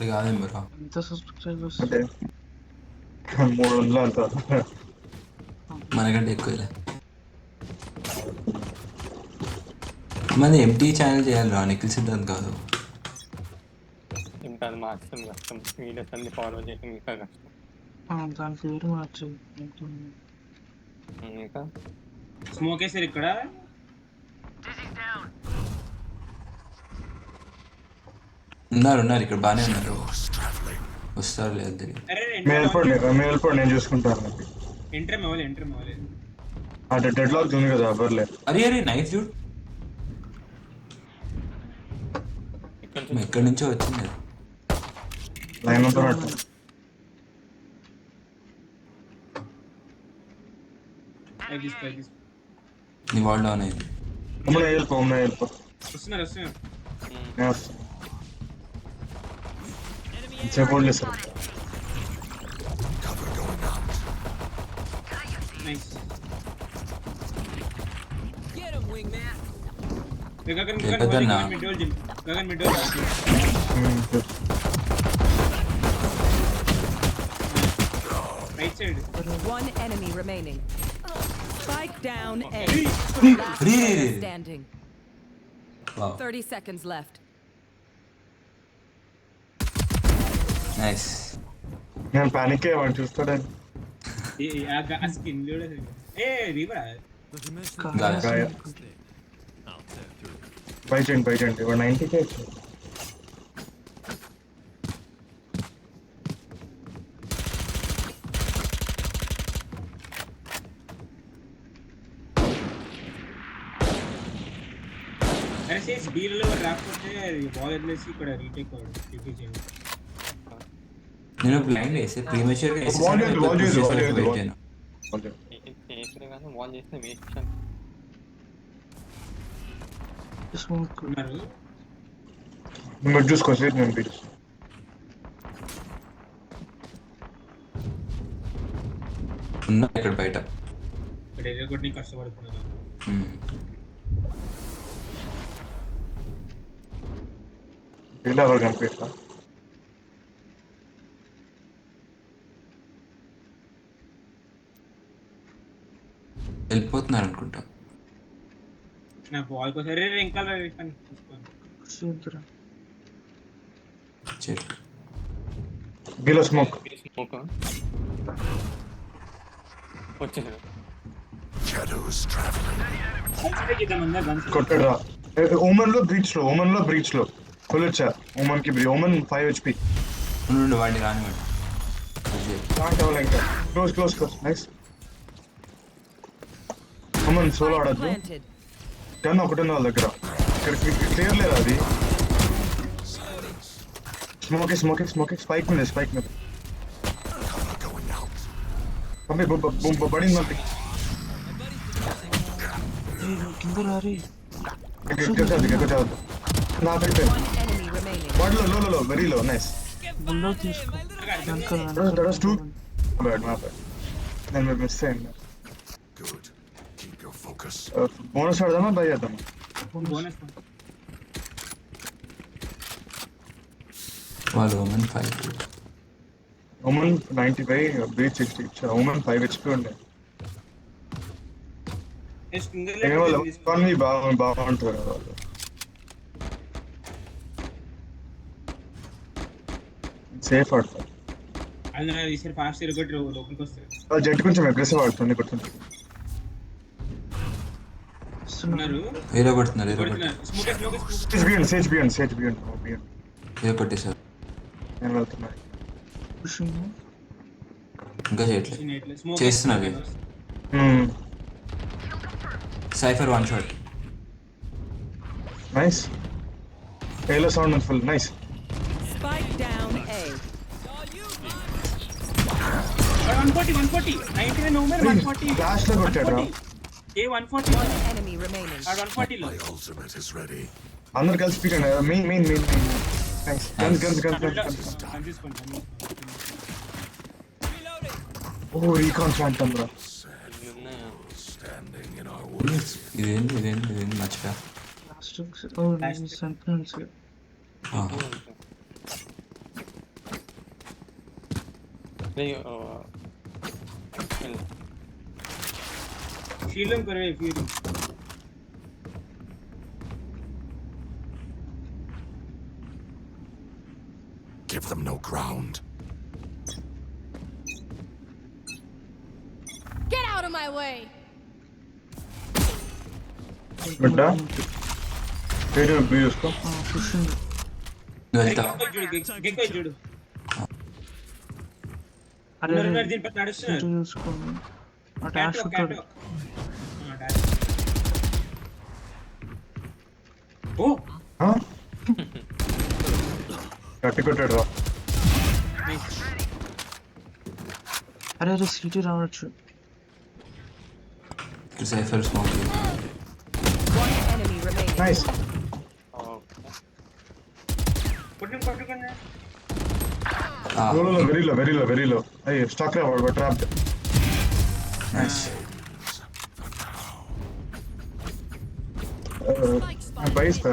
అది కాదేం బ్రో. ఎంత సబ్స్క్రైబర్స్? అంటే 300 అంత. మనకంటే ఎక్కువలే. మన ఎంటీ ఛానల్ చేయాలి రా, నిఖిల్ సిద్ధాంత్ కాదు. ఇంకా అది మార్చడం కష్టం. వీడియోస్ అన్ని ఫాలో చేయడం ఇంకా కష్టం. దాని పేరు మార్చు. ఇంకా స్మోక్ వేసారు ఇక్కడ. ఉన్నారు ఇక్కడ బాగానే ఉన్నారు. వస్తారు లేదు తెలియదు. అరే మీరు వెళ్ళిపోండి నేను చూసుకుంటాను. ఎంటర్ అవ్వాలి. అంటే డెడ్ లాక్ ఉంది కదా బర్లే. అరే నైఫ్ చూడు, ఎక్కడి నుంచో వచ్చింది. లైన్ ఉంటున్నట్టు. నీ వాల్ డౌన్ అయింది. వెళ్ళిపో. వస్తున్నారు. చెప్పండి sir. Gagan mid right side. One enemy remaining. Spike down A. Last Re- player standing. Wow. 30 seconds left. Nice. నేను పానిక్ అయ్యాను చూస్తాడని. స్కిన్ ఏ రీవరా బై చేయండి 90K వచ్చాడు. అరే డీల్లో రాకపోతే బాల్ వదిలేసి ఇక్కడ రీటేక్ చేయండి. నేను బ్లైండ్ వేసి ప్రీమెచ్యూర్ గా Wall చేసి. చేసినా కానీ వాల్ చేస్తే వేస్ట్. స్మోక్ ఉన్నారు. మీరు చూసుకోవచ్చు నేను మీరు. ఉన్నా ఇక్కడ బయట. ఇక్కడ ఏరియా కూడా నీకు కష్టపడుతున్నారు. ఇలా ఎవరు కనిపిస్తా. వెళ్ళిపోతున్నారు అనుకుంటా. నా బాల్ కోసం ఇంకా చెట్టు బిలో స్మోక్. స్మోక్ వచ్చేసాడు. కొట్టాడు. ఓమన్ లో బ్రీచ్ లో ఫుల్ వచ్చా. ఓమన్ కి ఓమన్ 5 HP. ఉండు వాడిని రానివ్వండి. ఇంకా క్లోజ్ నైస్. ఓమన్ సోలో ఆడద్దు. Planted. టర్న్ ఒకటి ఉంది వాళ్ళ దగ్గర. ఇక్కడ క్లియర్ లేదు అది. స్మోక్ స్పైక్ మీద పంపి పడింది పంపి. కింద రారి. నా పెట్టే One enemy remaining. వాటిలో వెరీ లో నైస్. బుల్లో తీసుకో. నేను మిస్ అయ్యింది. బోనస్ ఆడదామా బై చేద్దామా? బోనస్ వాళ్ళు ఉమెన్ 5. ఓమన్ 95 బ్రీచ్ 60 ఇచ్చా. ఓమన్ 5 HP ఉండే. బాగుంటుంది కదా వాళ్ళు. సేఫ్ ఆడతారు. అది ఫాస్ట్ ఇరగొట్టి లోపలికి వస్తారు. జెట్ కొంచెం అగ్రెసివ్ ఆడుతుంది కొంచెం. ఉన్నారు. ఏదో కొడుతున్నారు. సేజ్ బియాండ్ ఏదో కొట్టేశారు. నేను వెళ్తున్నా. ఇంకా చేయట్లేదు. చేస్తున్నారు. Cipher 1 shot. నైస్. ఏలో sound full nice. Spike down A. 140 99 Omar 140 flash లో కొట్టాడు రా. ఏ 140 One enemy remaining. 140 లో అందరు కలిసి పీకండి. Main nice. గన్స్ ఓ రీకాన్ ఫ్యాంటమ్ రా. ఇదేంటి మర్చిపోయా. शीलम करे फ्यूरी Give them no ground. Get out of my way! బిడ్డ ఏడు బి చూసుకో పుష్ నువ్వు వెళ్తావా గెక్కు చూడు అరే ఉన్నారు దీని పక్కన నడుస్తున్నారు సిటీ చూసుకోండి ఆ డాష్ క్యాటో ఉంటాడు ఓ గట్టి కొట్టాడు రా అరే అరే సిటీ రావచ్చు Cypher smoke One enemy remaining. Nice కొట్టుకున్నా వెరీలో అయ్యి స్టాక్ రా వాడు ట్రాప్ నైస్ బైస్తా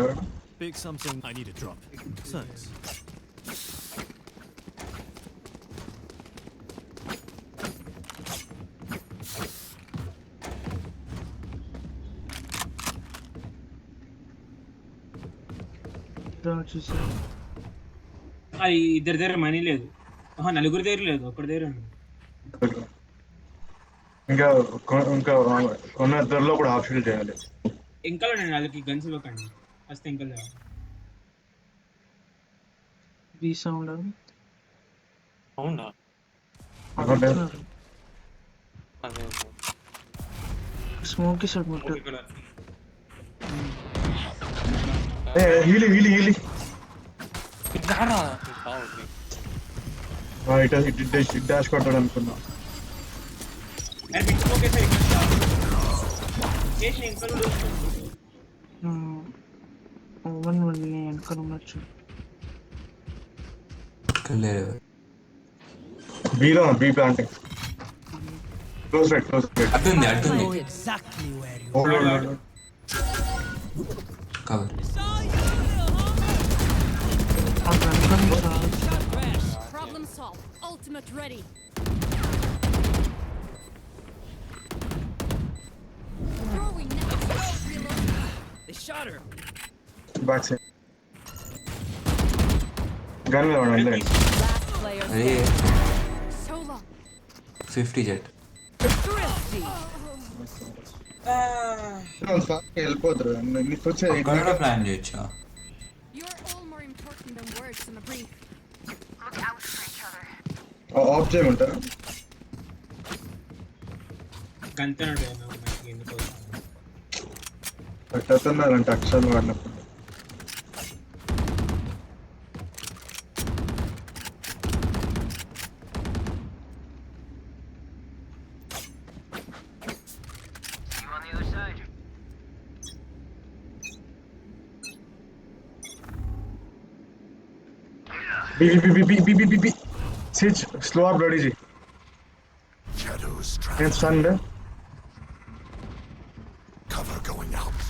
Big something. I need a drop. Thanks. వచ్చేసి అది ఇద్దరి దగ్గర మనీ లేదు నలుగురి దగ్గర లేదు ఒకరి దగ్గర ఉంది ఇంకా కొన్న ఇద్దరిలో కూడా హాఫ్ షీల్డ్ చేయాలి ఇంకా నేను వాళ్ళకి గన్స్ ఇవ్వకండి వస్తే ఇంకా బీ సౌండ్ అవునా అదే స్మోక్ ఇస్తాడు ముట్టు ఇక్కడ హీలి రారా ఇటు డాష్ కొట్టాడు అనుకున్నా ఓవన్ వెళ్ళి వెనకాల ఉండొచ్చు లేదు బీ ప్లాంటింగ్ క్లోజ్ రైట్ అడ్డుంది హోల్డ్ కవర్ ఆ వెనకాల నుంచి రావచ్చు Problem solved. Ultimate ready. Throwing now. Reload. Back side gun లేవండి Last player అదే So long. 50 jet thrifty. వెళ్ళిపోతారు నీకు వచ్చే ఒక్కడ ప్లాన్ చేయొచ్చా You're all more important than words in a brief. Off చేయమంటారా గంతనాడు పెట్టేస్తున్నారంటే అక్షరాలు వాడినప్పుడు బి సిచ్ స్లో అప్ రెడీ జీ Shadows నేను traveling. Stun Cover going out.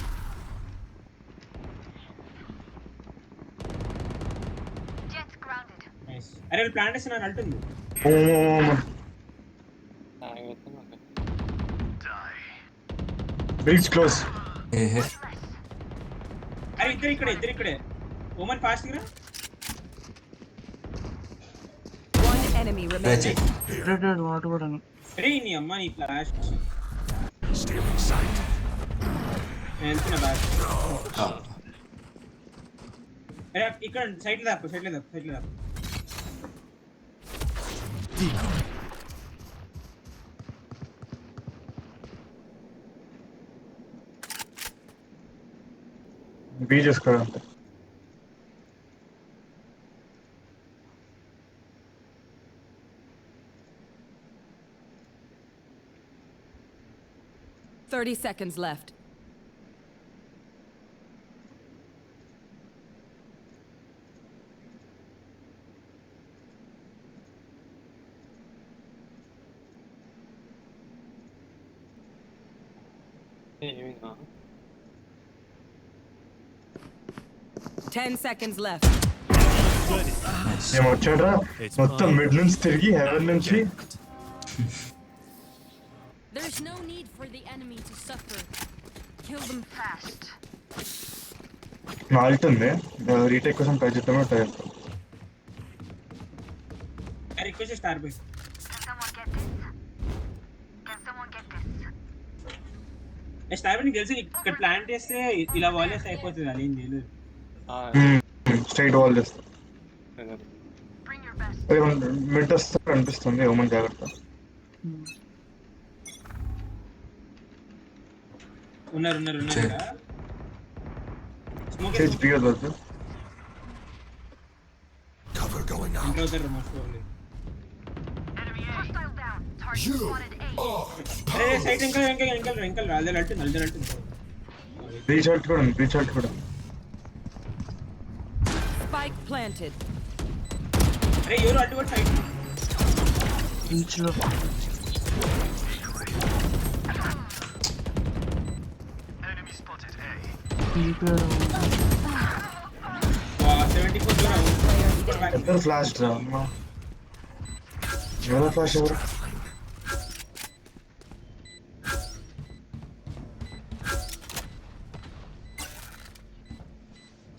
అరే ప్లాంటేషన్ అని అంటుంది బ్రిడ్జ్ క్లోజ్ ఏ అరే ఇద్దరు ఇక్కడే ఓమన్ ఫాస్ట్ గా One enemy remaining. Red water కూడా అరే నీ అమ్మ నీ ఫ్లాష్ Stealing sight. నేను వెళ్తున్నా బ్యాక్ అరే ఇక్కడ సైడ్ లో దాపు బీ చేసుకోవడం Thirty seconds left. ఏమినా 10 seconds left. Nice. ఏమో వచ్చాడ్రా మొత్తం మిడ్ నుంచి తిరిగి హెవెన్ నుంచి There's no need for the enemy to suffer. Kill them fast. నా ఆల్ట్ ఉంది రీటేక్ కోసం ట్రై చేద్దామో ట్రై చేద్దాం. Request star by star by తెలిసి ఇక్కడ ప్లాన్ చేస్తే ఇలా వాలేస్ అయిపోతుంది అది ఏం చేయలేదు. స్ట్రైట్ వాల్ చేస్తా. మిడ్ వస్తే అనిపిస్తుంది ఓమన్ జాగ్రత్త. ఉన్నారు కదా స్మోక్ చేసి బియర్ వద్దు. Cover going out. ఇంట్లో అవుతారు మోస్ట్ ప్రాబ్లీ. You అరే సైడ్ వెంకల్ రాలేదు అల్టన్ రీచార్జ్ కూడా ఉంది, రీచార్జ్ కూడా. Spike planted. అరే ఎవరు అటు కూడా సైడ్ బీచ్ లో DPR 74 దూరం ఎవరు ఫ్లాష్ రా అమ్మా, ఎవరు ఫ్లాష్ ఎవరు?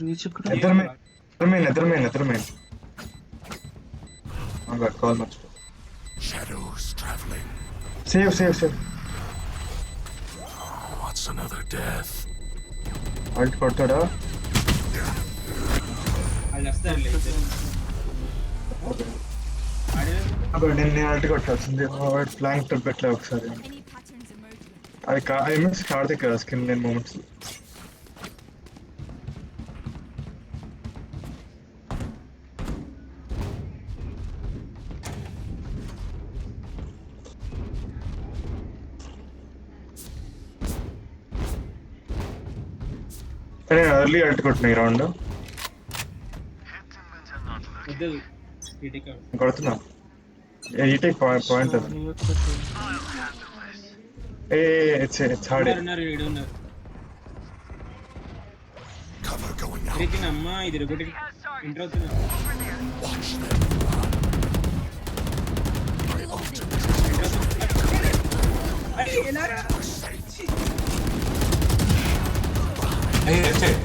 బీచ్ కూడా ఎదురుమైన కాల్ మర్చిపో. shadows traveling. Save What's another death? Ult కొడతాడా? వాళ్ళు వస్తారులే నేను ఆల్ట్ కొట్టాల్సింది. ఫ్లాంక్ ట్రిప్ పెట్టలే ఒకసారి. Any patterns emerging. అది ఐ మీన్స్ కార్తిక్ కదా స్కిన్ లేని మూమెంట్స్. నేను ఎర్లీ ఆల్ట్ కొట్టిన ఈ రౌండ్ వద్దు రీటేక్ కొడుతున్నా. ఈటేక్ పాయింట్ అది. It's hard. ఉన్నారు Cover going out. ఎవ్రీథింగ్ అమ్మా ఇది రోబోటిక్ ఎంటర్ అవుతున్నా. అయ్యి లెఫ్ట్ సైడ్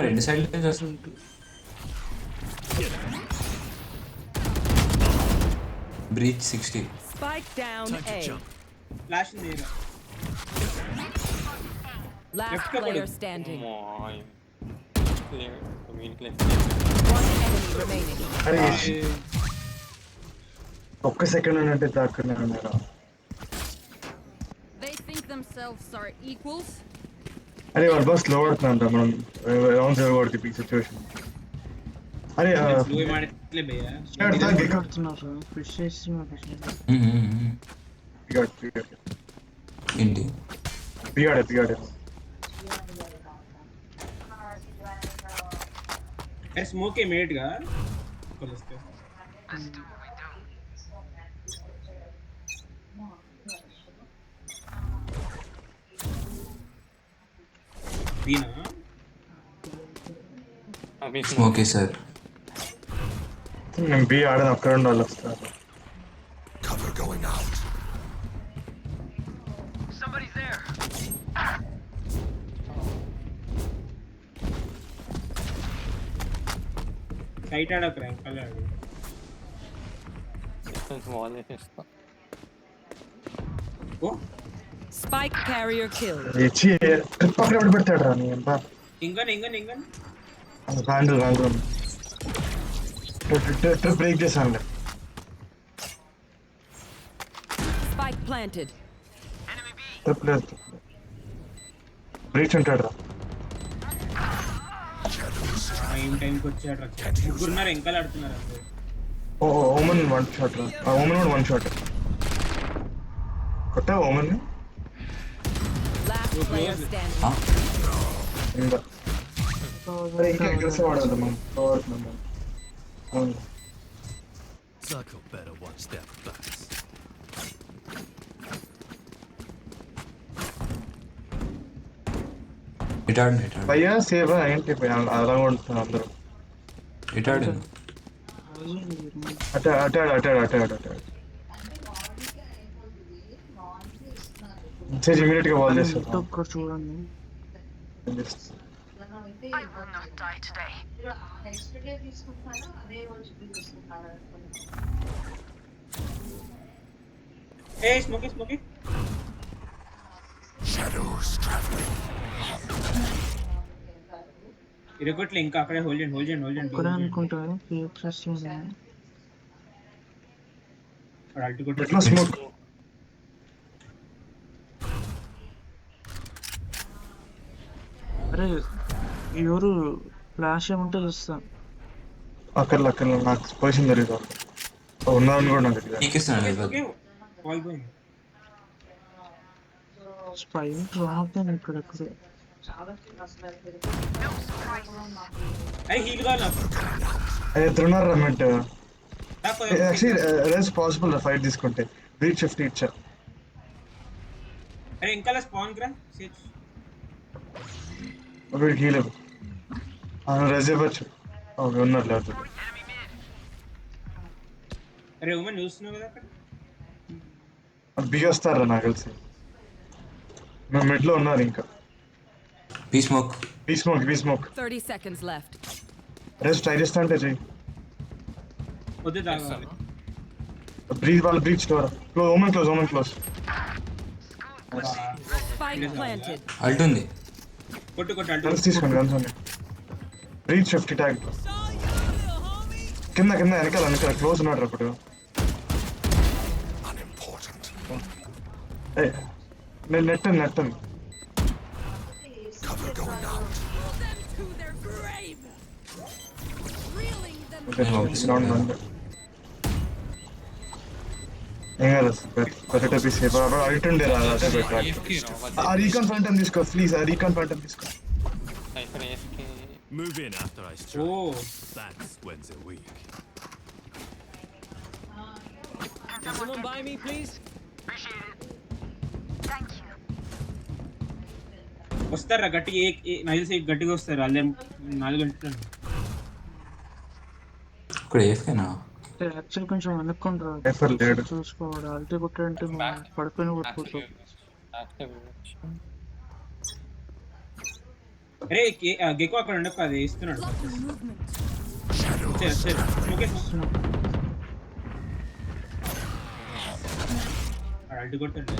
రెండు సైడ్ అసలు breach 60. Spike down Time to A. jump. Flash ఉంది Last Left ka player pala. standing. Immediately. One enemy remaining. అరే ఒక్క సెకండ్ అంటే దాక్కునే ఉన్నారు. They think themselves are equals. అరే వాళ్ళు బాగా స్లో పడుతుందంట. మనం రౌండ్ జరగకూడదు ఈ సిచ్యువేషన్. అరే స్లో మాడట్లే భయ్యా కడుతున్నారు ఫిష్ చేస్తున్నారు. ఏంటి పిగాడే స్మోక్ ఇమీడియట్ గా కొలిస్తే దీనా ఓకే సార్. నేను బి ఆడని ఒక్క రెండు వాళ్ళు వస్తారు. Cover going out. సైట్ ఆడకు ర్యాంక్ ఆడు వాల్ వేసేస్తా. ఓ Spike carrier killed. ఇచ్చి ట్రిప్ అక్కడ ఎవడు పెడతాడు రా నీ అబ్బా. ఇంగన్ రాండు ట్రిప్ బ్రేక్ చేశాను. Spike planted. ట్రిప్ లేదు, బ్రీచ్ ఉంటాడు రా. ఏం టైంకి వచ్చాడు ముగ్గురున్నారు ఎంకలు ఆడుతున్నారు అందరూ. ఓమన్ వన్ షాట్ రా. ఓమన్ కూడా వన్ షాట్ కొట్టా ఓమన్. Last player standing. ఇంకా ఇంకా అగ్రెసివ్ ఆడదు మనం. Zuko better watch that backs. Retard భయ్యా సేవ్ ఏంటి అలా ఉంటున్నారు అందరూ. ఇటాడు అటాడు చేసి ఇమీడియట్ గా బాల్ చేస్తారు ఒక్క చూడండి. ఏ స్మోకింగ్ ఇరగొట్లే ఇంకా అక్కడే హోల్డ్ చేయండి ఒక్కడే అనుకుంటారు ప్లస్ అల్టి కొట్టి ఎట్లా స్మోక్ అరే ఎవరు ఫ్లాష్ ఏమంటే చూస్తా. అక్కర్లే నాకు పొజిషన్ తెలియదు ఉన్నారని కూడా నాకు తెలియదు నీకిస్తున్నాడు అది ఓకే బాల్ పోయింది. స్పై రాకపోయాను ఇక్కడ. అరే హీల్ కావాలి అదే త్రిన్నర్ రమ్మెంట్ నాకు యాక్చువల్లీ రేస్ పాసిబుల్ ఫైట్ తీసుకుంటే బ్రీచ్ 50 ఇచ్చా. అరే ఇంకా స్పాన్ గ్రా సిక్స్ వీడికి హీల్ రేస్ ఇవ్వచ్చు. ఓకే ఉన్నారు లేదు అరే ఉమెన్ చూస్తున్నావు కదా అక్కడ బిగ్ వస్తారా నాకు తెలిసి. మేము మిడ్ లో ఉన్నారు ఇంకా. B smoke B smoke 30 seconds left. Raze try చేస్తా అంటే చెయ్యి. వద్దు తాగాలి వాళ్ళ Breach door Omen close Spike planted. Ult ఉంది. కొట్టు గన్స్ తీసుకోండి గన్స్ ఉన్నాయి. బ్రీచ్ 50 ట్యాగ్ కింద వెనకాల క్లోజ్ ఉన్నాడు అప్పుడు. నేను నెట్టను Cover going out. Them to their grave. Reeling them. Ground ఉంది ఏం కాదు పెద్ద పీస్ అడిటుండే రా అదే బెటర్. ఆ రీకాన్ ఫ్యాంటమ్ తీసుకో ప్లీజ్. సైఫర్ ఏస్కి Move in after I strike. ఓ That's when's a week. Someone buy me, please. వస్తారా గట్టిగా నైల్ సైడ్ గట్టిగా వస్తారు అల్లే 4 గంటలు ఇక్కడ ఏఫ్కేనా యాక్చువల్ కొంచెం వెనక్కుంటారు ఎఫర్ లేడు. చూసుకోవాలి. అల్టీ కొట్టాడంటే పడిపోయిన కొట్టుకుంటాం. అరే గెకో అక్కడ ఉండక అది ఇస్తున్నాడు అల్టి కొట్టాడు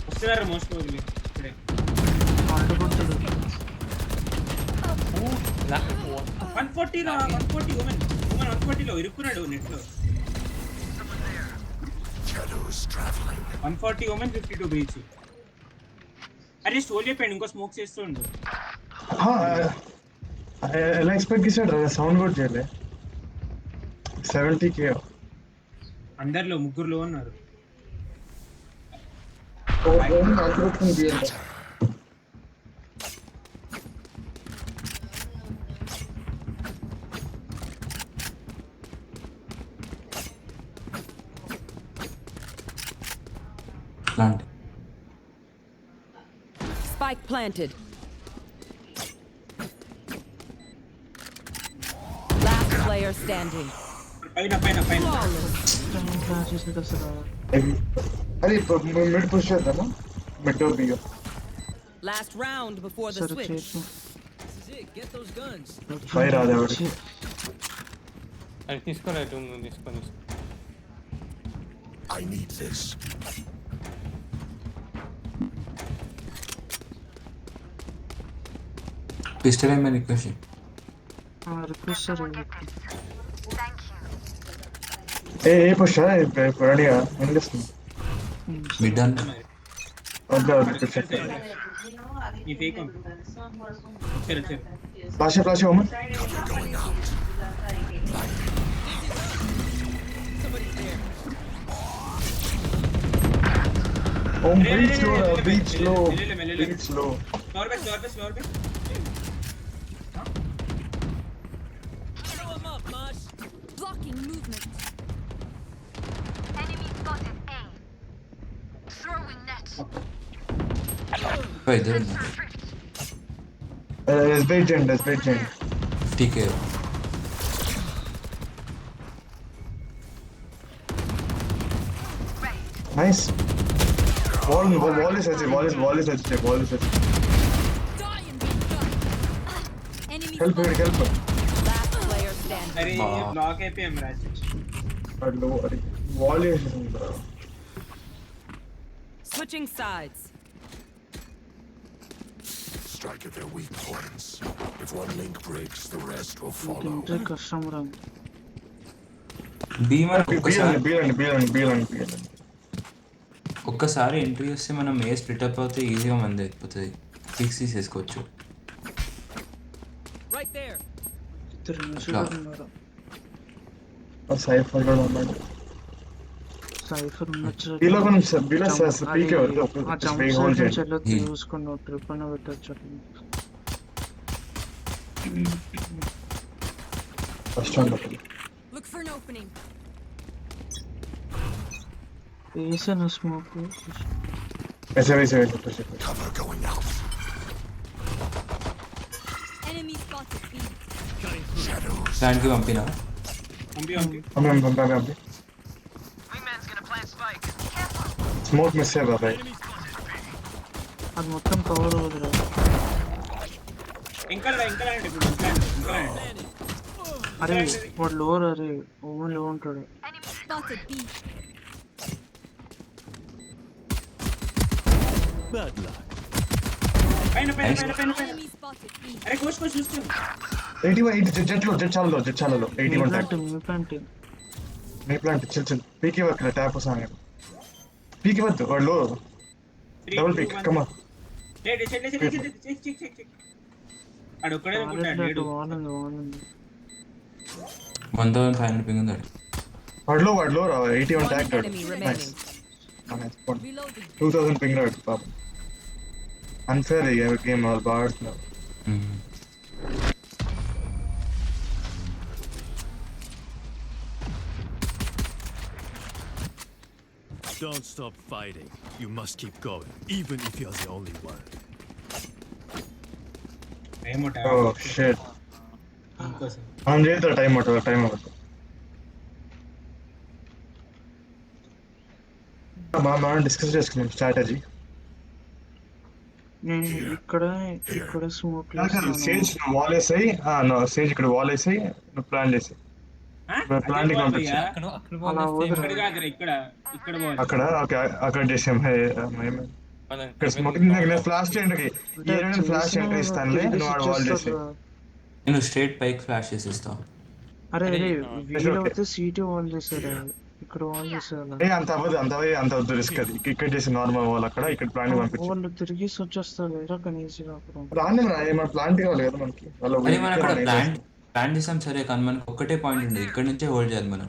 వస్తున్నారు మోస్ట్ ప్రాబబ్లీ ఇక్కడే అల్టీ కొట్టాడు. 140 రా 140 ఉమెన్ 140 లో ఇరుక్కున్నాడు నెట్ లో. 140 ఉమెన్ 52 బ్రీచ్. అరే స్టోల్ చెప్పండి ఇంకో స్మోక్ చేస్తుండు. ఎలా ఎక్స్పెక్ట్ చేశాడు సౌండ్ కూడా చేయలే. 70k అందరిలో ముగ్గురులో ఉన్నారు. Plant Spike planted. Last player standing. పైన ఫ్లాష్ చేసేది అసలు అది మిడ్ పుష్ చేద్దామా mid బియో. Last round before the సరే switch. చేసి Get those guns. ఫైర్ రాదు ఎవరికి. అది తీసుకోలేదు తీసుకొని I need this. పిస్టల్ ఏమైనా రిక్వెస్ట్ రిక్వెస్ట్ సార్. ఏ పుష్ రెడీగా ఏం చేస్తుంది మిడ్ అండ్ ఈ ఫేక్ సరే ఫ్లాష్ ఓమన్. బ్రీచ్ లో floor bay Blocking movement. Enemy spotted A. Throwing net. ఇద్దరు ఉన్నారు. ఎస్బైట్ చేయండి. టీకే nice. Wall is touched. Die and be done. Enemy Help. Last player standing. అరే బ్లాక్ అయిపోయాం రాజ్. అడ్లో అరే wall is. Switching sides. Strike at their weak points. If one link breaks, the rest will follow. ఇంటే కష్టం రా. Be మనకు బీలండి. ఒక్కసారి entry వస్తే మనం ఏ స్ప్లిట్ అప్ అవుతే ఈజీగా మంది అయిపోతుంది. ఫిక్స్ తీసేసుకోవచ్చు. Right there. ఇద్దరు నిమిషాలు ఉన్నారు. సైఫర్ కూడా ఉన్నాడు. సైఫర్ ఉన్నచ్చు. బీలో కొంచెం బీలో పీకే వద్దు. ఆ జంప్ సైడ్ నుంచి వెళ్ళొచ్చు, చూసుకుని ట్రిప్ అన్న పెట్టచ్చు. ఫస్ట్ ఉంటుంది. Look for an opening. వేసాను స్మోక్. వేసే Cover going out. Enemy spotted. B. Shadows. దానికి పంపినా పంపి స్మోక్ మిస్ అయ్యా బాబాయ్. అది మొత్తం కవర్ అవుతుంది. ఇంకా రండి ఇప్పుడు ఇంకా రండి. అరే వాడు లోర్, అరే ఓవెన్ లో ఉంటాడు. Spotted. B. Bad luck. పైన. Enemy spotted. B. అరే కోచ్ చూస్తుంది. 81 జెట్ చాలలో 81 ట్యాప్. మీ ప్లాంట్ చిల్ పీకే వర్క్ ట్యాప్ వస్తాను. పీకే వద్దు వాడు double peek come on. Check. ఆడు ఒక్కడే అనుకుంటాడు. 1500 పింగ్ ఉంది. వాడు 81 One ట్యాక్. enemy remaining. 2000 పింగ్ రాడు పాపం. అన్ఫేర్ గేమ్ వాళ్ళు బాగా ఆడుతున్నారు. Don't stop fighting. You must keep going, even if you're the only one. Oh shit. మనం చేద్దాం టైం అవుతుంది. మనం డిస్కస్ చేసుకున్నాం స్ట్రాటజీ. నేను ఇక్కడ స్మోక్ సేజ్ వాల్ వేసాయి. సేజ్ ఇక్కడ వాల్ వేసాయి. నువ్వు ప్లాన్ చేసి ప్లాంటింగ్ పంపించు. అక్కడ చేసాం. ఇక్కడ స్మోకింగ్ నేను ఫ్లాష్ చేయండి. ఫ్లాష్ ఎంట్రీ ఇస్తానులే. నువ్వు ఆడ వాల్ చేసి నేను స్ట్రేట్ పైకి ఫ్లాష్ చేసిస్తా. అరే వీళ్ళు అయితే సీటీ వాల్ చేశారు. ఇక్కడ వాల్ చేశారు. అంత వద్దు రిస్క్. అది ఇక్కడ చేసి నార్మల్ వాల్ అక్కడ ఇక్కడ ప్లాంటింగ్ పంపించు. వాళ్ళు తిరిగి వచ్చేస్తారు ఈజీగా. రాని మన ప్లాంట్ కావాలి కదా మనకి. అరే మనం అక్కడ ప్లాన్ చేసాం సరే, కానీ మనకు ఒక్కటే పాయింట్ ఉండదు. ఇక్కడ నుంచే హోల్డ్ చేయాలి మనం.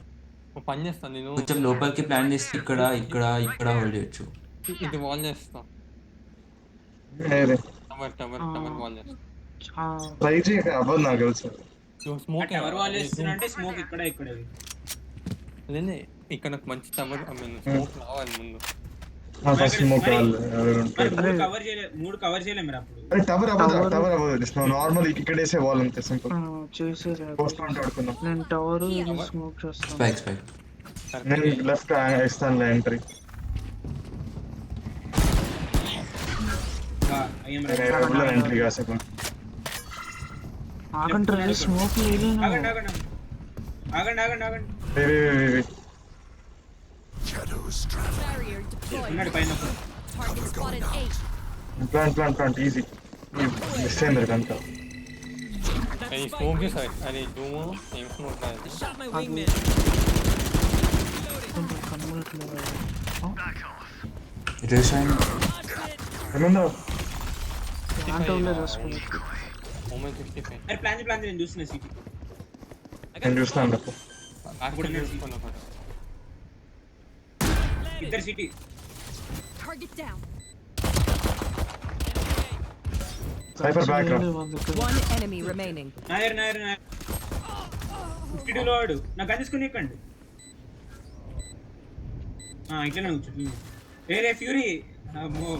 పని చేస్తాను నేను. కొంచెం లోపలికి ప్లాన్ చేసి ఇక్కడ హోల్డ్ చేయొచ్చు. ఇది వాల్ చేస్తా. టవర్ వాల్ చేస్తా. ట్రై చేయ అవ్వదు నాకు తెలుసు. స్మోక్ ఎవరు వాల్ చేస్తున్నారంటే స్మోక్ ఇక్కడ లేనే. ఇక్కడ నాకు మంచి టవర్ స్మోక్ రావాలి ముందు. ఫస్ట్ స్మోక్ కావాలి. మూడు కవర్ చేయలేము మీరు అప్పుడు. అరే టవర్ అవ్వదు. నార్మల్ ఇక్కడ వేసే వాల్ అంతే సింపుల్. చేసేది పోస్ట్ పాయింట్ ఆడుకుందాం. నేను టవర్ స్మోక్ చేస్తాను. స్పైక్ నేను లెఫ్ట్ ఇస్తాను ఎంట్రీ. ఎంట్రీ కాసేపు ఆగండి. స్మోక్ లేదు. ఆగండి. Shadows travel. Barrier deployed. ఉన్నాడు పైన. Target spotted. A. Plant easy. Miss అయింది అంతా. అది స్మోక్ చేసాయి. అది డూమో ఏం స్మోక్ కాదు. Shot my wingman. ఏమన్నా మూమెంట్ 65. అరే ప్లాన్ నేను చూస్తున్నా సిటీ. నేను చూస్తాను. ఇద్దరు city. Target down. Cipher back రా. One enemy remaining. Nair 52 load. నాకు తీసుకుని ఇక్కండి. ఇట్లనే కూర్చో. రే ఫ్యూరీ. అమ్మో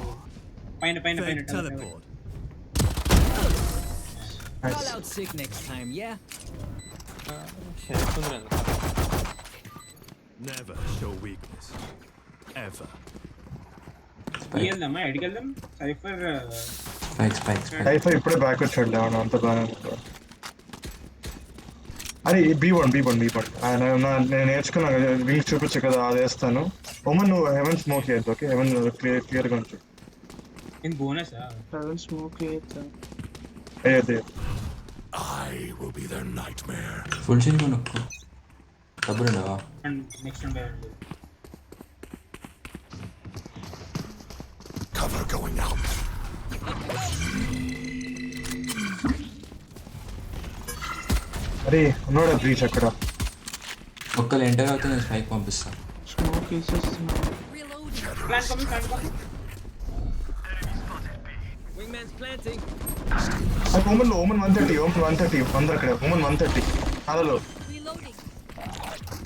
పైన పైన పైన Fake teleport. Call out sick next time, yeah? చేస్తుంది ఎందుకు? Never show weakness. Ever. వెళ్దామా ఎడికి వెళ్దాం సైఫర్ స్పైక్స్ సైఫర్ ఇప్పుడే బ్యాక్ వచ్చాడు అవును అంత బాగా అరే B1 నేను నేర్చుకున్నా కదా వింగ్ చూపించు కదా అది వేస్తాను ఒమన్ నువ్వు హెవెన్ స్మోక్ చేయొద్దు ఓకే హెవెన్ క్లియర్గా ఉంచు ఇది బోనస్ సెవెన్ స్మోక్ చేయొచ్చు. అయ్యే I will be their nightmare. Full sheet కొనుక్కో డబ్బులు ఉండవా? నెక్స్ట్ ఉండే Cover going out. అరే ఉన్నాడా బ్రీచ్ అక్కడ ఒక్కరు ఎంటర్ అవుతే నేను స్పైక్ పంపిస్తా. స్మోక్ వేసేస్తున్నా. Reloading. Plan coming Wingman's planting. అది ఓమన్ 130 అందరు అక్కడ ఓమన్ 130 హలో Reloading.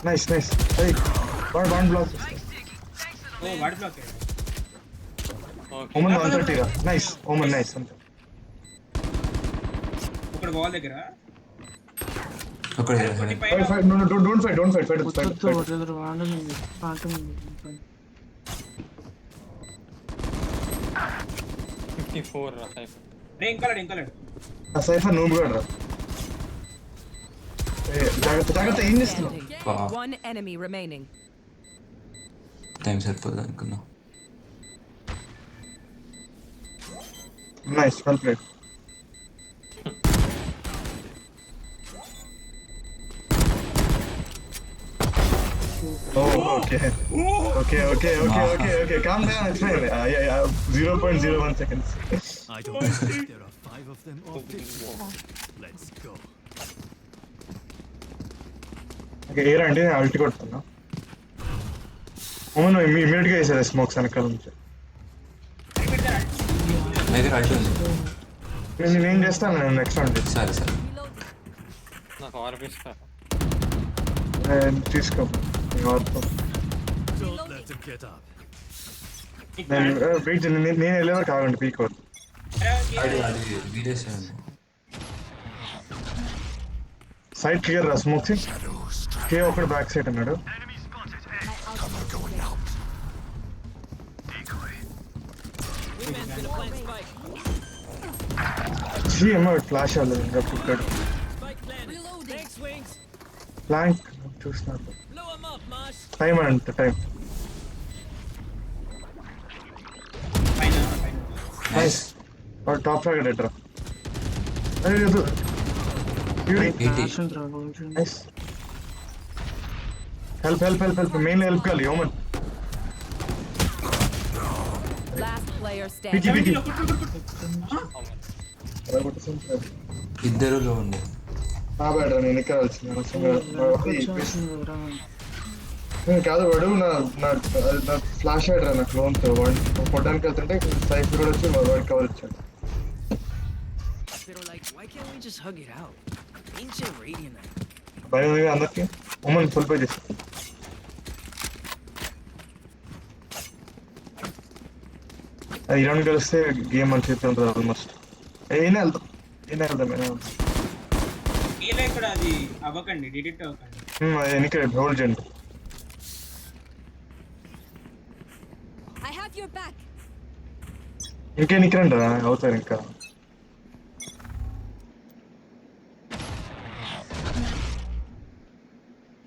నైస్ అరే వన్ బ్లాక్ ఓ వాడి బ్లాక్ ఓకే ఓమన్ 130 రా నైస్ ఓమన్ నైస్ అంతే ఇక్కడ వాల్ దగ్గర అక్కడ డోంట్ ఫైట్ వద్దు వదిలేరు వాడని పాట ఉంది. 54 రా సైఫర్. రే ఇంకా లేడు ఆ సైఫర్ నువ్వు కూడా రా జాగ్రత్త ఏం చేస్తున్నావు Standing. One enemy remaining. Time సరిపోదు అనుకున్నా. Nice well played okay calm down it's fine 0.01 seconds I don't think there are 5 of them or 50. Let's go. Okay ఏరా అంటే నేను అల్టి కొడుతున్నా ఓమన్ ఇమీడియట్ గా వేసారు స్మోక్స్ వెనకాల నుంచి దగ్గర అడ్డు ఉంది. నేను చేస్తాను నేను నెక్స్ట్ రౌండ్ సరే నాకు ఆర్పిస్తా. తీసుకో Don't let them get up. నేను వెయిట్ నేను వెళ్ళేవారు కావండి పీకోవద్దు అది వీడేసాను. సైడ్ క్లియర్ రా స్మోక్స్ కే ఒకటి బ్యాక్ సైడ్ అన్నాడు Wingman's gonna plant spike. అమ్మ ఫ్లాష్ అవ్వలేదు ఇంకా పుట్టాడు Spike planted. Thanks, Wings. ప్లాంక్ చూస్తున్నాడు Blow him up, Mosh. Time అంట టైం పైన నైస్ టాప్ ఫ్రాగ్ ఎట్రా అరే లేదు రాషన్ రావచ్చు. నైస్ హెల్ప్ మెయిన్ హెల్ప్ కావాలి ఓమన్ Last player పికి standing. ఇద్దరులో ఉండే నా బ్యాడ్ నేను ఇక్కడ వచ్చిన కాదు వాడు నా ఫ్లాష్ ఆడరా నా క్లోన్తో వాడు కొట్టడానికి వెళ్తుంటే సైఫ్ కూడా వచ్చి వాడికి కవర్ ఇచ్చాడు They were like, why can't we just hug it out? Ancient Radiant. భయం అందరికి ఉమ్మన్ ఫుల్ పే చేసి ఈ రౌండ్ కలిస్తే గేమ్ మంచి చేస్తూ ఉంటుంది ఆల్మోస్ట్ ఏనే వెళ్దాం ఇలా ఇక్కడ అది అవ్వకండి డిటెక్ట్ అవ్వకండి ఎన్నిక హోల్డ్ చేయండి I have your back. ఇంకెన్నికరండి అవుతారు ఇంకా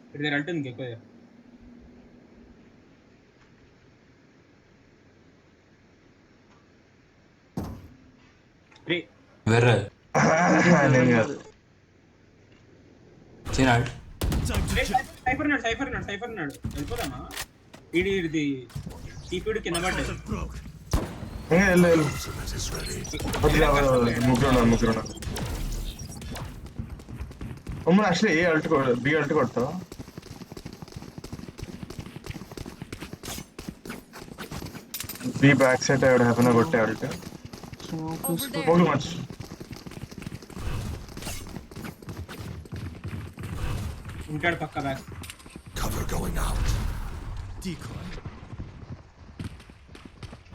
ఇక్కడ దగ్గర అంటుంది ఎక్కువ రే వెర్ర నేను కాదు చిన్నాడు. సైఫర్ ఉన్నాడు వెళ్ళిపోదామా ఇది కీపీడు కింద పడ్డది Broke. వెళ్ళు ముగ్గురు ఉమ్మన్ యాక్చువల్లీ ఏ అల్ట్ బి అల్ట్ కొడతావా బి బ్యాక్ సైడ్ ఎవడ హ్యాపీగా కొట్టే అల్ట్ స్మోక్ Over there. మూడు మచ్ ఉంటాడు పక్క back Cover going out. Decoy.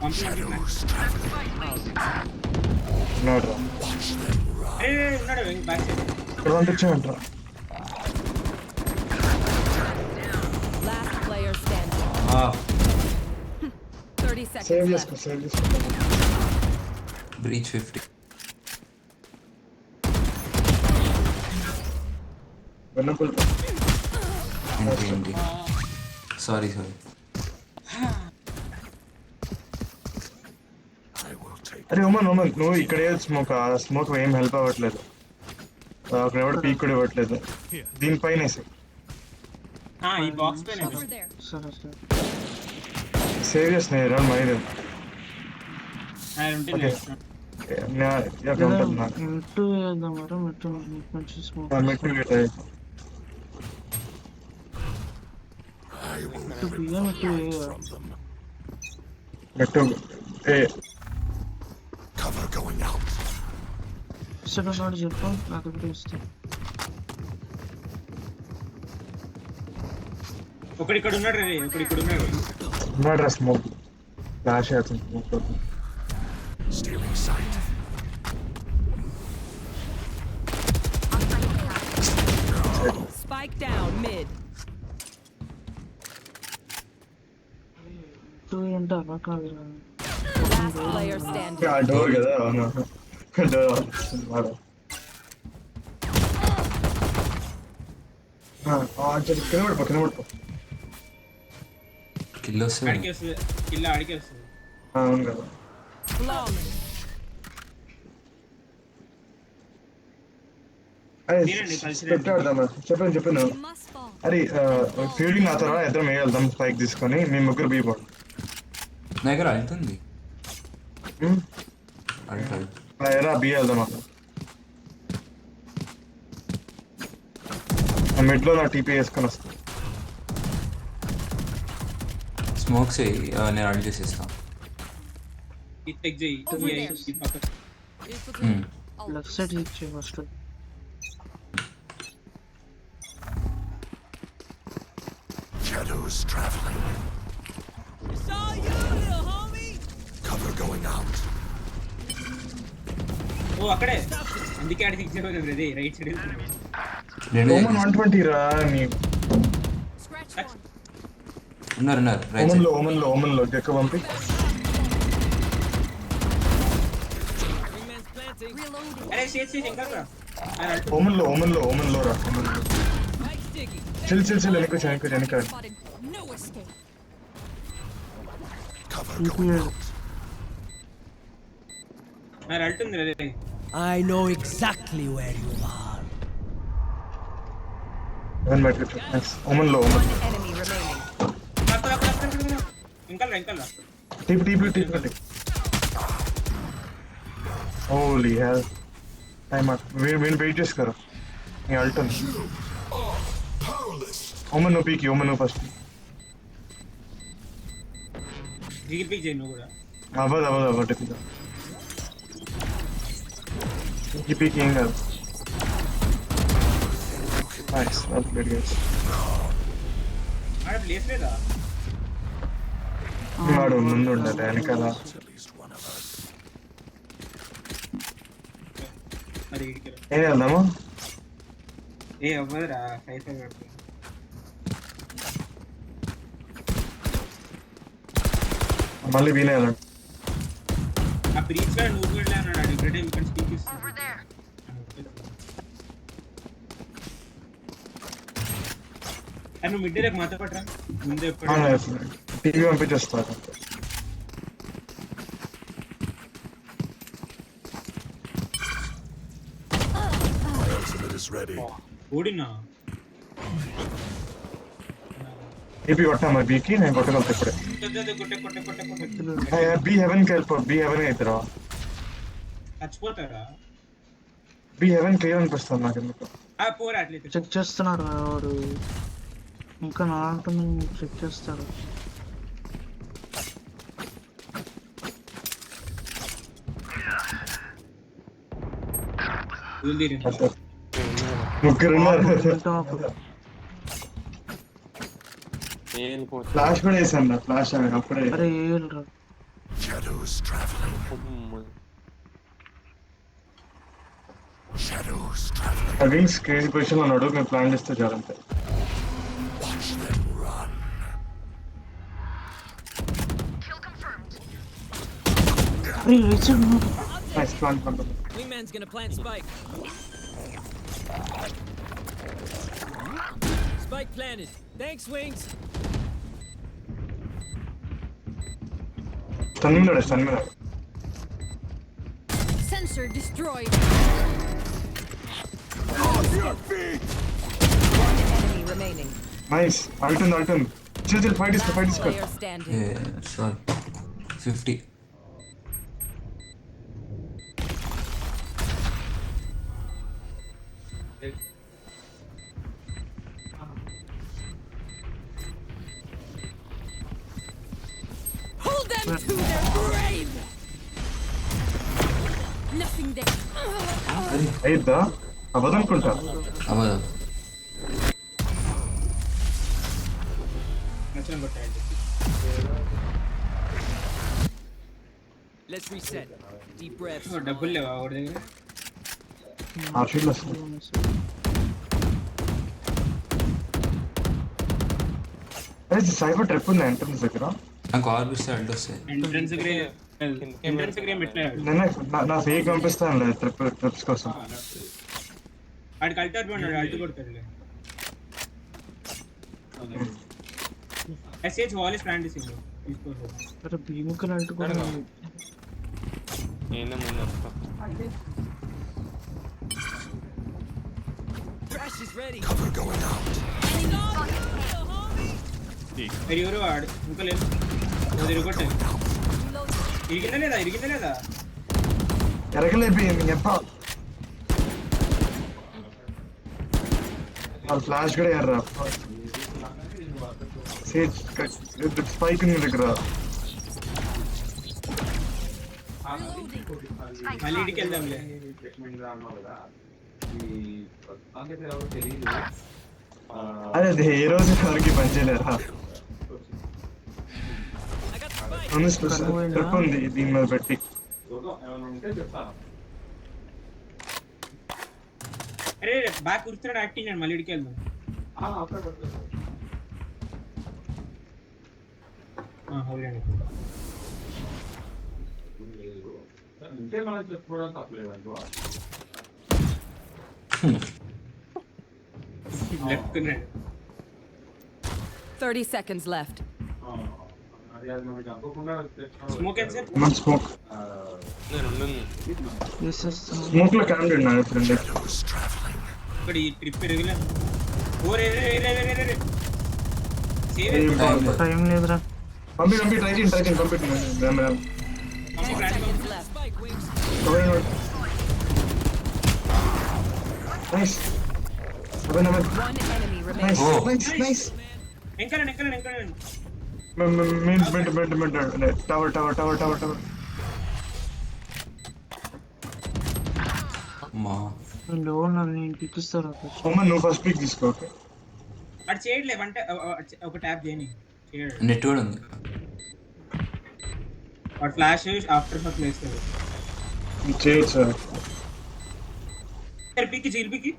ఉన్నాడు రా. ఉన్నాడు బ్యాక్ సైడ్. ఇక్కడ పంపించామంటారా? Last player standing. 30 seconds save left. చేసుకో, సేవ్ చేసుకో. బ్రీచ్ 50. వెన్నపుల్ ఏంటి సారీ అరే ఉమన్ నువ్వు ఇక్కడే స్మోక్, ఆ స్మోక్ ఏం హెల్ప్ అవ్వట్లేదు. అక్కడ ఎవరు పీక్ కూడా ఇవ్వట్లేదు. దీనిపైన ఈ బాక్స్ పైన Over there. సరే సరే సేవ్ చేస్తున్నాయి రా మైండ్. ఉంటుంది. ఉంటుంది నాకు మిట్టు వేద్దాం మరి మిట్టు మంచి స్మోక్ మెట్టు మిట్టు బియ్య మిట్టు వేయ మెట్టు ఇస్తాడు నాడు చెప్పు నాకు కూడా ఇస్తాను. ఒకడు ఇక్కడ ఉన్నాడు రే, ఒకడు ఇక్కడ ఉన్నాడు. ఉన్నాడు రా స్మోక్ ఫ్లాష్ అవుతుంది smoke. Spike down mid. Mittu ఏంటి అలా కాదు Last player standing. ఆ డోర్ కదా, అవును డోర్ కింద పడిపో. కిల్ వస్తుంది. అడిగి వస్తుంది, కిల్ల అడిగి వస్తుంది. అవును కదా. Flawless. అరే తీరండి, కలిసి పెట్టాడదామా చెప్పాను. You must fall. అరే ఫీల్డింగ్ ఆ తర్వాత ఇద్దరం వేయగలుగుతాం స్పైక్ తీసుకొని. మేము ముగ్గురు బీపోండి. నా దగ్గర వెళ్తుంది ఎరా బీ వెళ్దాం అక్కడ. మిడ్లో నా టీపీ వేసుకొని వస్తాను. స్మోక్స్ నేను అడ్ చేసేస్తాను. ఇది చెక్ చేయి. Over there. ఈ పక్కన. లెఫ్ట్ సైడ్ ఇచ్చే ఫస్ట్ ఓ అక్కడే, అందుకే ఆడి సిక్స్ జీరో రే, రైట్ సైడ్ ఓమన్ 120 రా నీ. Scratch one. ఉన్నారు రైట్ సైడ్. ఓమన్ లో చెక్క పంపి. Reloading. అరే సేట్ ఇంకా రా. ఓమన్ లో రా. చిల్ వెనక Spotted. No escape. మరి అల్టుంది రే. I know exactly where you are. ఓమన్ లో One enemy remaining. ఇంకా టీపీ. హోలీ హెల్ టైమ్ వీడిని వెయిట్ చేసుకోరా. నీ అల్టుంది. ఓమన్ నువ్వు పీకి, ఓమన్ నువ్వు ఫస్ట్. జిగిపి చేయి నువ్వు కూడా. అవ్వదు పీకి ఏం కాదు. Nice well played guys. ఆడ ప్లేస్ లేదా? వాడు ముందు ఉండాలి వెనకాల. మరి ఇడికి రా. ఏం వెళ్దాము? ఏ అవ్వదురా, 5 కడుతుంది. మళ్ళీ వీలే వెళ్ళండి. ఆ బ్రీచ్ లో నువ్వు వెళ్ళి అన్నాడు. ఆడు ఇక్కడ ఇక్కడ స్పీక్ ఇస్తుంది. అరే నువ్వు మిడ్ రేపు మాతో పట్టరా ముందే ఎప్పుడు. టీవీ పంపించేస్తారు. ఓడినా టీపీ కొట్టా మరి బీకి. నేను కొట్టగలుగుతా ఇప్పుడే. కొట్టే బీ హెవెన్కి వెళ్ళిపో. బీ హెవెన్ అవుతారా? చచ్చిపోతారా? బీ హెవెన్ క్లియర్ అనిపిస్తుంది నాకు ఎందుకు. పోరా అట్లయితే. చెక్ చేస్తున్నాడు కదా వాడు. ఇంకా నా అంటుంది చెక్ చేస్తాడు. ముగ్గురున్నారు. టాప్ నేను ఫ్లాష్ కూడా వేసాను. ఫ్లాష్ అప్పుడే అరే ఏల్రా వింగ్స్ క్రేజీ పొజిషన్ లో ఉన్నాడు, మేము ప్లాన్ చేస్తే చాలంతే. నైస్ ప్లాన్ పంపండి. Wingman's gonna plant spike. Spike planted. Thanks, Wings. Stun మీద స్టన్ మీద. Sensor destroyed. One enemy remaining. Nice అల్టన్ చిల్ ఫైట్ ఇస్కో Player standing. Sorry 50. Hold them to their grave. Nothing there. అయిద్దా అవ్వదనుకుంటా. అవ్వదు. నచ్చని కొట్టాడు. Let's reset. Deep breaths. డబ్బులు లేవా వాడి దగ్గర? ఆ షీట్లు వస్తుంది. అరే సైబర్ ట్రిప్ ఉంది ఎంట్రన్స్ దగ్గర. నాకు ఆర్బిస్తే అడ్డు వస్తాయి. ఎంట్రన్స్ దగ్గర పెట్టాడు. నా ఫేక్ పంపిస్తాను లేదు ట్రిప్స్ కోసం. వాడికి altar పడినాడు, అల్టు కొడతాడులే. SH wall is plant చేసిండు. తీసుకోలేదు. అరే భీముకని అంటుకోండి. నేనే ముందు వస్తా. Thrash is ready. మరి ఎవరు వాడు ఇంకా లేదు. తిరగొట్టాను. ఇరిగిందా లేదా? ఎరగలేపోయింది ఎప్ప. వాళ్ళు ఫ్లాష్ కూడా ఎర్రా. స్పైక్ ఉంది దగ్గర. మళ్ళీ ఇంటికి వెళ్దాంలే. అదే అది ఏ రోజు వరకు పనిచేయలేరా. ట్రిప్ ఉంది దీని మీద పెట్టి. అరే బాగా కూర్చున్నాడు యాక్టింగ్ అండి. మళ్ళీ ఇంటికి వెళ్దాం. అవునండి. Left 30 seconds left. స్మోక్ ఎంత సేపు? స్మోక్ నేను స్మోక్ లో క్యామ్ నా ఫ్రెండ్. ఇక్కడ ఈ ట్రిప్ ఎరగలే. ఓరే టైం లేదురా. పంపి ట్రై చేయండి పంపి. Seconds left. Spike, Wings. Nice. One enemy remaining. Nice. ఎంకరండి. టవర్. అమ్మా లో నన్ను నేను పిలుస్తాను. నువ్వు ఫస్ట్ పిక్ తీసుకో. ఓకే అటు చేయట్లే అంటే ఒక ట్యాప్ చేయని చేయడు. నెట్ కూడా ఉంది. వాడు ఫ్లాష్ ఆఫ్టర్ షాట్ వేస్తాడు. చేయొచ్చు సార్. పీకి జీల్పీకి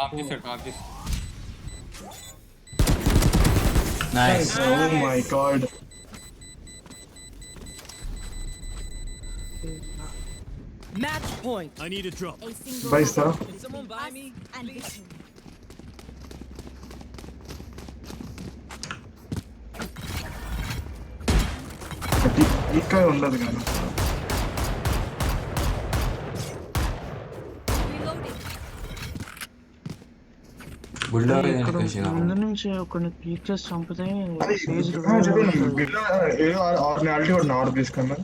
ఆఫ్ చేసాడు. Nice. Oh my god. Match point. I need a drop. A single Bye, sir. Can someone buy me? and victory. ఇక్కడ ఉండదు కానీ. Reloading. బుల్డోర్ ఇక్కడ వెనకేసి ముందు నుంచి ఒకరిని పీక్ చేసి చంపితే సేజ్ ఏదో ఆల్రెడీ కూడా ఆర్డర్ తీసుకున్నా.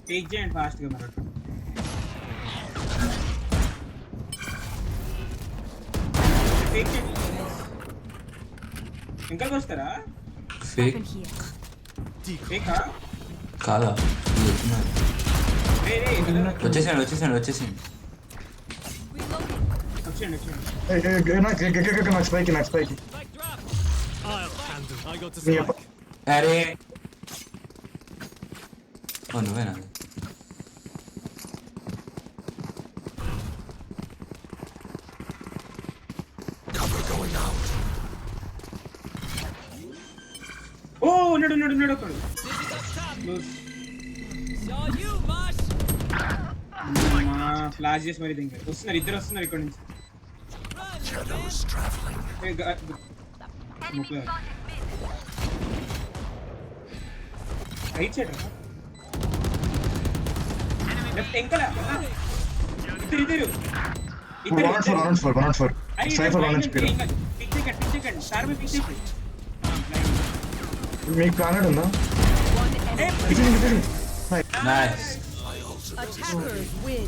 టేక్ చేయండి ఫాస్ట్ గా. మరి టేక్ చేయండి. ఇంకా వస్తారా? ఫేక్ ఫేకా? కాదా? రే వచ్చేసాడు. Reloading. వచ్చేయండి. నాకు స్పైకి Spike drop. I'll handle. I got the నీ spike. అరే ఓ నువ్వేనా ఓ ఉన్నాడు ఒకడు ఫ్లాష్ చేసి మరి ఇంకా వస్తున్నారు, ఇద్దరు వస్తున్నారు ఇక్కడ నుంచి. రైట్ సైడ్ లెఫ్ట్ ఎంకల ఇద్దరు 104 సైఫర్ 1 HP పిక్ సార్ మీ పిక్ మీకు ప్లానెట్ ఉందా? One enemy. Nice Attackers win.